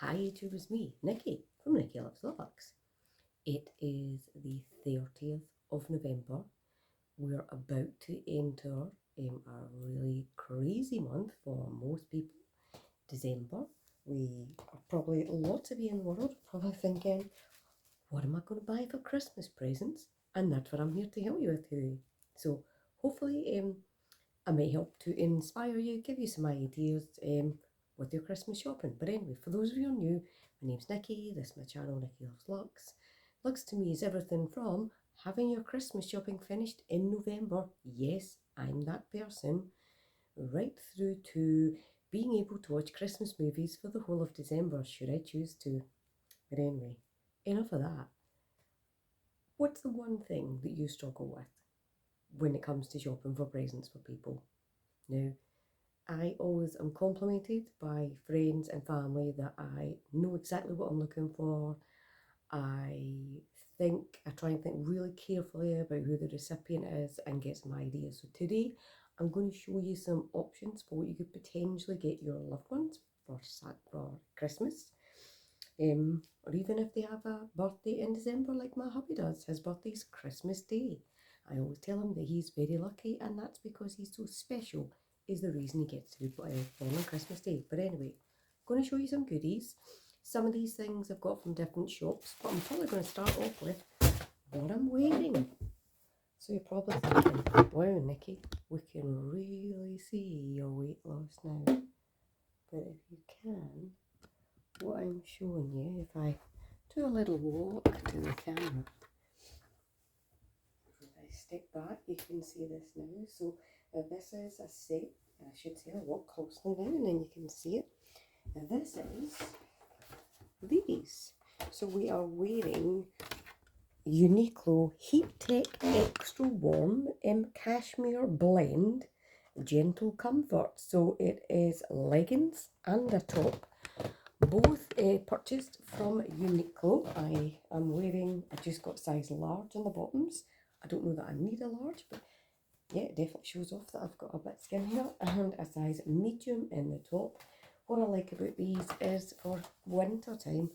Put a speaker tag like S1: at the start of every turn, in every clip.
S1: Hi, it was me, Nikki, from Nikki Loves Lux. It is the 30th of November. We're about to enter a really crazy month for most people, December. We are probably, lots of you in the world are probably thinking, what am I going to buy for Christmas presents? And that's what I'm here to help you with today. So hopefully I may help to inspire you, give you some ideas with your Christmas shopping. But anyway, for those of you who are new, my name's Nikki, this is my channel, Nikki Loves Lux. Lux to me is everything from having your Christmas shopping finished in November, yes, I'm that person, right through to being able to watch Christmas movies for the whole of December, should I choose to. But anyway, enough of that. What's the one thing that you struggle with when it comes to shopping for presents for people? Now, I always am complimented by friends and family that I know exactly what I'm looking for. I try and think really carefully about who the recipient is and get some ideas. So today I'm going to show you some options for what you could potentially get your loved ones for Christmas. Or even if they have a birthday in December like my hubby does. His birthday's Christmas Day. I always tell him that he's very lucky, and that's because he's so special is the reason he gets to be born on Christmas Day. But anyway, I'm going to show you some goodies. Some of these things I've got from different shops, but I'm probably going to start off with what I'm wearing. So you're probably thinking, wow, Nikki, we can really see your weight loss now. But if you can, what I'm showing you, if I do a little walk to the camera, if I step back, you can see this now. So this is a set, I should say, I'll walk closely now and then you can see it. And this is these. So we are wearing Uniqlo Heat Tech Extra Warm Cashmere Blend Gentle Comfort. So it is leggings and a top, both purchased from Uniqlo. I just got size large on the bottoms. I don't know that I need a large, but yeah, it definitely shows off that I've got a bit skin here, and a size medium in the top. What I like about these is for winter time,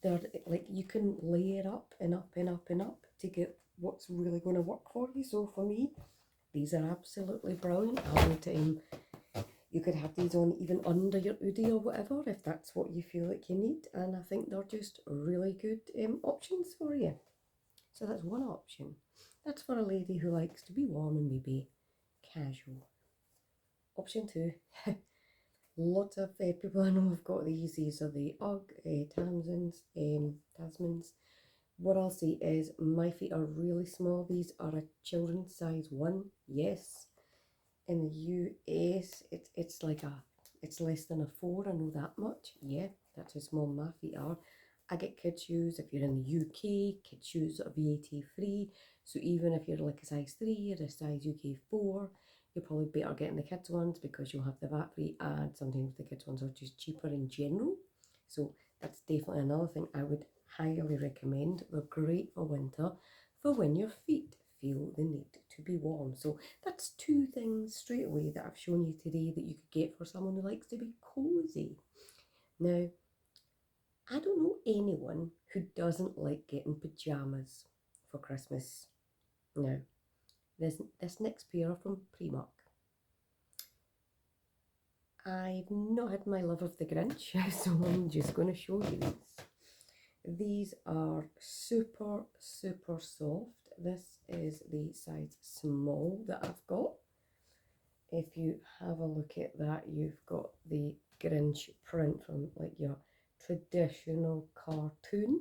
S1: they're like you can layer up and up and up and up to get what's really going to work for you. So for me, these are absolutely brilliant. You could have these on even under your hoodie or whatever if that's what you feel like you need, and I think they're just really good options for you. So that's one option. That's for a lady who likes to be warm and maybe casual. Option two, lots of people I know have got these. These are the UGG Tasmans. What I'll say is my feet are really small. These are a children's size 1, yes. In the US, it's less than a 4. I know that much. Yeah, that's how small my feet are. I get kids shoes if you're in the UK. Kids shoes are VAT free. So even if you're like a size 3 or a size UK 4, you're probably better getting the kids ones because you'll have the VAT free, and sometimes the kids ones are just cheaper in general. So that's definitely another thing I would highly recommend. They're great for winter, for when your feet feel the need to be warm. So that's 2 things straight away that I've shown you today that you could get for someone who likes to be cozy. Now, I don't know anyone who doesn't like getting pajamas for Christmas. Now, this next pair are from Primark. I've not had my love of the Grinch, so I'm just going to show you these. These are super, super soft. This is the size small that I've got. If you have a look at that, you've got the Grinch print from like your traditional cartoon.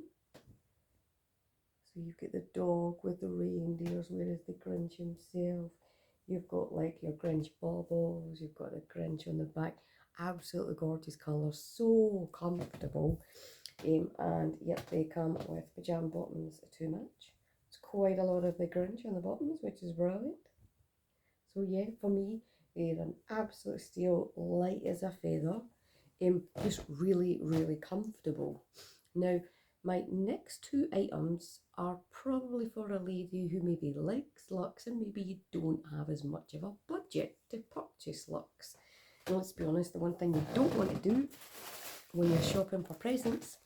S1: So you've got the dog with the reindeers, whereas the Grinch himself. You've got like your Grinch baubles, you've got the Grinch on the back. Absolutely gorgeous colour, so comfortable. And yep, they come with pajama bottoms to match. It's quite a lot of the Grinch on the bottoms, which is brilliant. So yeah, for me, they're an absolute steal, light as a feather, just really, really comfortable. Now, my next 2 items are probably for a lady who maybe likes Lux and maybe you don't have as much of a budget to purchase Lux. And let's be honest, the one thing you don't want to do when you're shopping for presents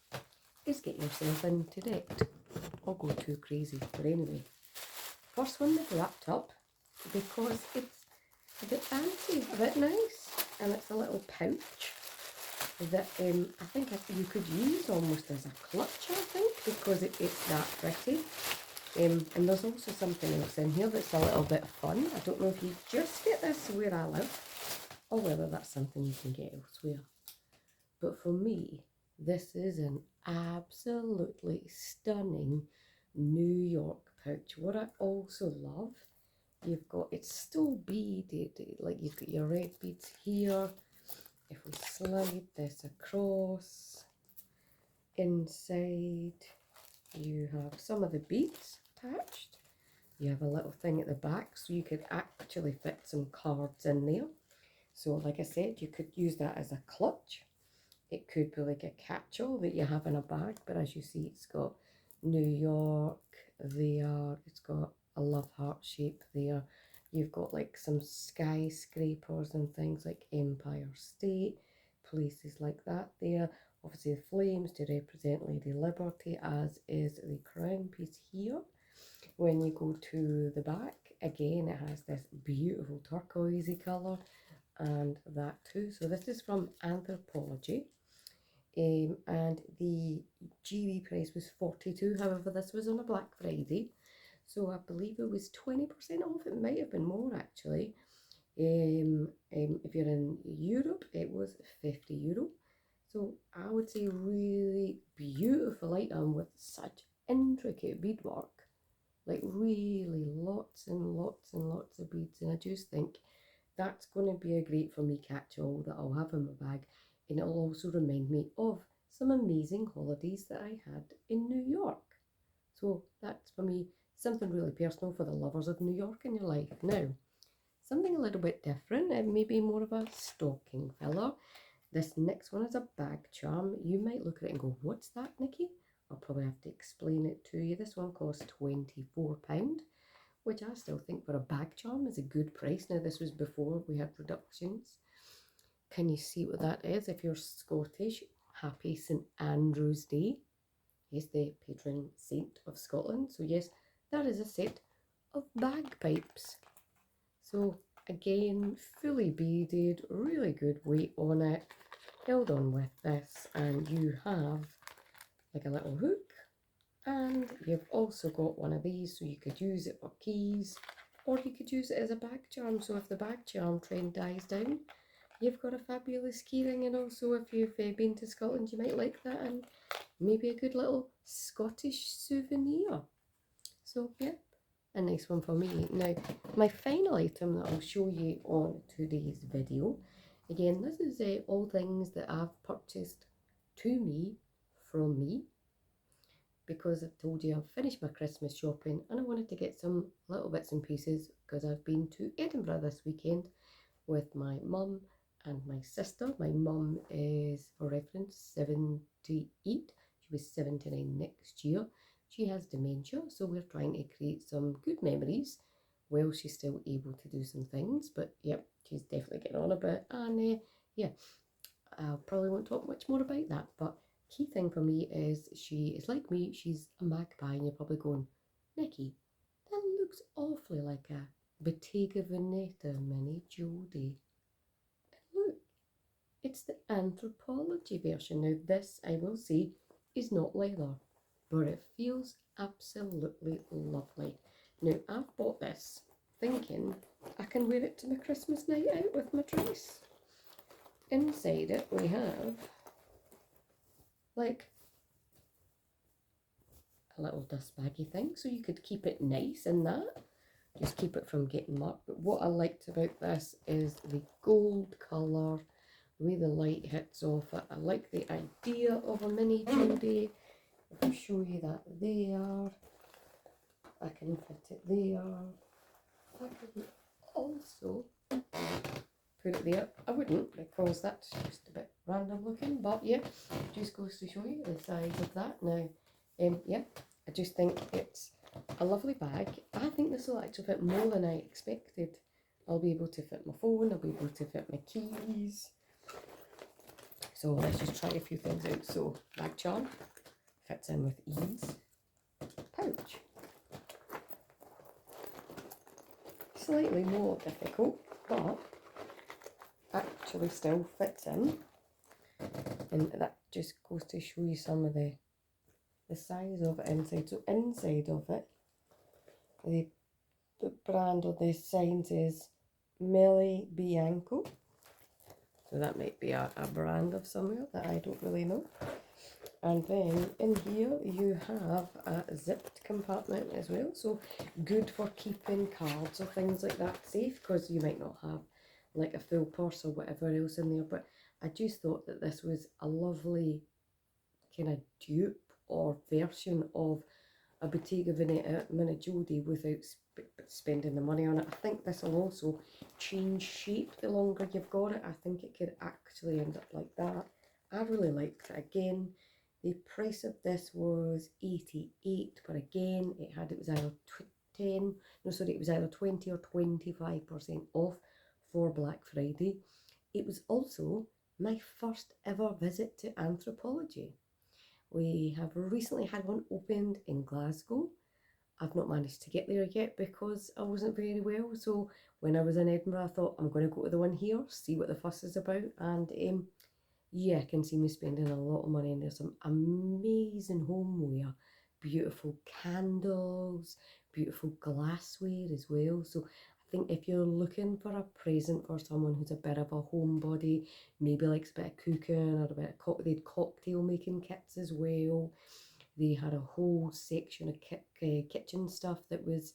S1: is get yourself into debt or go too crazy. But anyway, first one they've wrapped up because it's a bit fancy, a bit nice, and it's a little pouch that I think you could use almost as a clutch, I think, because it's that pretty. And there's also something else in here that's a little bit fun. I don't know if you just get this where I live or whether that's something you can get elsewhere. But for me, this is an absolutely stunning New York pouch. What I also love, it's still beaded, like you've got your red beads here. If we slide this across, inside you have some of the beads attached. You have a little thing at the back, so you could actually fit some cards in there. So like I said, you could use that as a clutch. It could be like a catch-all that you have in a bag, but as you see, it's got New York there, it's got a love heart shape there. You've got like some skyscrapers and things like Empire State, places like that there. Obviously the flames to represent Lady Liberty, as is the crown piece here. When you go to the back, again it has this beautiful turquoisey colour and that too. So this is from Anthropologie. And the GB price was $42. However, this was on a Black Friday, so I believe it was 20% off. It might have been more actually. If you're in Europe, it was €50. So I would say really beautiful item with such intricate beadwork, like really lots and lots and lots of beads. And I just think that's going to be a great for me catch-all that I'll have in my bag. And it'll also remind me of some amazing holidays that I had in New York. So that's for me something really personal for the lovers of New York in your life. Now, something a little bit different and maybe more of a stocking filler. This next one is a bag charm. You might look at it and go, what's that, Nikki? I'll probably have to explain it to you. This one costs £24, which I still think for a bag charm is a good price. Now, this was before we had reductions. Can you see what that is? If you're Scottish, happy St Andrew's Day. He's the patron saint of Scotland. So yes, that is a set of bagpipes. So again, fully beaded, really good weight on it. Held on with this, and you have like a little hook, and you've also got one of these, so you could use it for keys, or you could use it as a bag charm. So if the bag charm trend dies down, you've got a fabulous keyring. And also if you've been to Scotland, you might like that, and maybe a good little Scottish souvenir. So yeah, a nice one for me. Now, my final item that I'll show you on today's video, again, this is all things that I've purchased to me, from me, because I've told you I've finished my Christmas shopping and I wanted to get some little bits and pieces because I've been to Edinburgh this weekend with my mum and my sister. My mum is, for reference, 78. She was 79 next year. She has dementia, so we're trying to create some good memories while she's still able to do some things. But yep, she's definitely getting on a bit. And yeah, I probably won't talk much more about that. But key thing for me is she is like me. She's a magpie, and you're probably going, Nikki, that looks awfully like a Bottega Veneta mini Jodie. Look, it's the Anthropologie version. Now this, I will say, is not leather, but it feels absolutely lovely. Now I've bought this thinking I can wear it to my Christmas night out with my dress. Inside it we have like a little dust baggy thing, so you could keep it nice in that. Just keep it from getting marked. But what I liked about this is the gold colour, the way the light hits off it. I like the idea of a mini Jodie. If I show you that there, I can fit it there. I could also put it there. I wouldn't, because that's just a bit random looking, but yeah, just goes to show you the size of that. Now, yeah, I just think it's a lovely bag. I think this will actually fit more than I expected. I'll be able to fit my phone, I'll be able to fit my keys. So let's just try a few things out. So bag charm fits in with ease. Pouch. Slightly more difficult, but actually still fits in. And that just goes to show you some of the size of it inside. So inside of it, the brand or the sign says Meli Bianco. So that might be a brand of somewhere that I don't really know. And then in here you have a zipped compartment as well. So good for keeping cards or things like that safe, because you might not have like a full purse or whatever else in there. But I just thought that this was a lovely kind of dupe or version of a Bottega Veneta Mini Jodie without spending the money on it. I think this will also change shape the longer you've got it. I think it could actually end up like that. I really liked it. Again, the price of this was $88, but again, it was either 20 or 25% off for Black Friday. It was also my first ever visit to Anthropologie. We have recently had one opened in Glasgow. I've not managed to get there yet because I wasn't very well. So when I was in Edinburgh, I thought I'm going to go to the one here, see what the fuss is about. And yeah, I can see me spending a lot of money. And there's some amazing homeware, beautiful candles, beautiful glassware as well. So I think if you're looking for a present for someone who's a bit of a homebody, maybe likes a bit of cooking or a bit of they had cocktail making kits as well. They had a whole section of kitchen stuff that was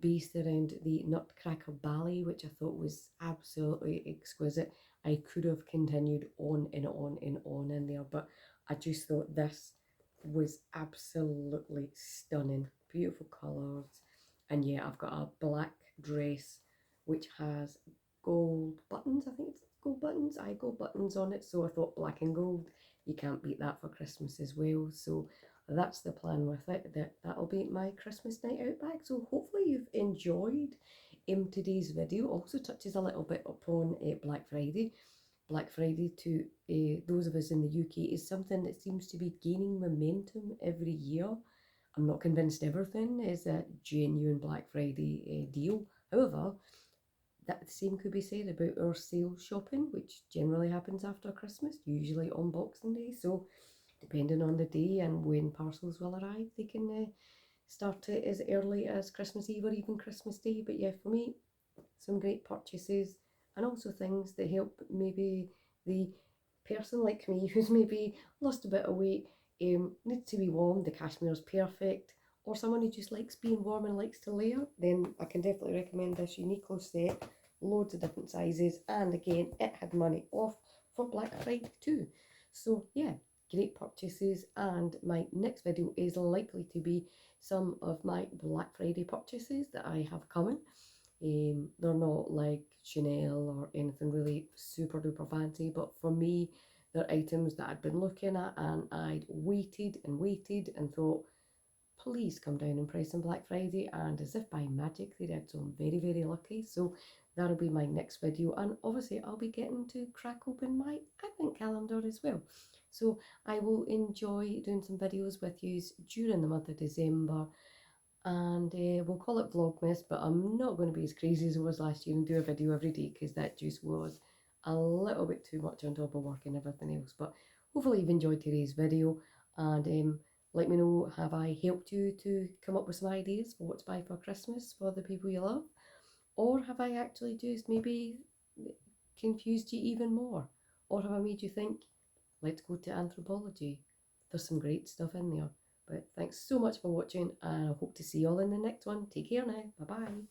S1: based around the Nutcracker Ballet, which I thought was absolutely exquisite. I could have continued on and on and on in there, but I just thought this was absolutely stunning. Beautiful colours. And yeah, I've got a black dress which has gold buttons. I think it's gold buttons. Gold buttons on it. So I thought black and gold, you can't beat that for Christmas as well. So that's the plan with it. That'll be my Christmas night out bag. So hopefully you've enjoyed today's video. Also touches a little bit upon Black Friday. Black Friday to those of us in the UK is something that seems to be gaining momentum every year. I'm not convinced everything is a genuine Black Friday deal. However, that the same could be said about our sales shopping, which generally happens after Christmas, usually on Boxing Day. So depending on the day and when parcels will arrive, they can start it as early as Christmas Eve or even Christmas Day. But yeah, for me, some great purchases, and also things that help maybe the person like me who's maybe lost a bit of weight, needs to be warm, the cashmere is perfect, or someone who just likes being warm and likes to layer, then I can definitely recommend this Uniqlo set. Loads of different sizes, and again, it had money off for Black Friday too. So yeah, great purchases, and my next video is likely to be some of my Black Friday purchases that I have coming. They're not like Chanel or anything really super duper fancy, but for me, they're items that I'd been looking at and I'd waited and waited and thought, please come down and price on Black Friday, and as if by magic they did, so I'm very, very lucky. So that'll be my next video, and obviously I'll be getting to crack open my advent calendar as well. So I will enjoy doing some videos with you during the month of December, and we'll call it Vlogmas, but I'm not going to be as crazy as I was last year and do a video every day, because that just was a little bit too much on top of work and everything else. But hopefully you've enjoyed today's video, and let me know, have I helped you to come up with some ideas for what to buy for Christmas for the people you love? Or have I actually just maybe confused you even more? Or have I made you think, let's go to Anthropologie? There's some great stuff in there. But thanks so much for watching, and I hope to see you all in the next one. Take care now. Bye-bye.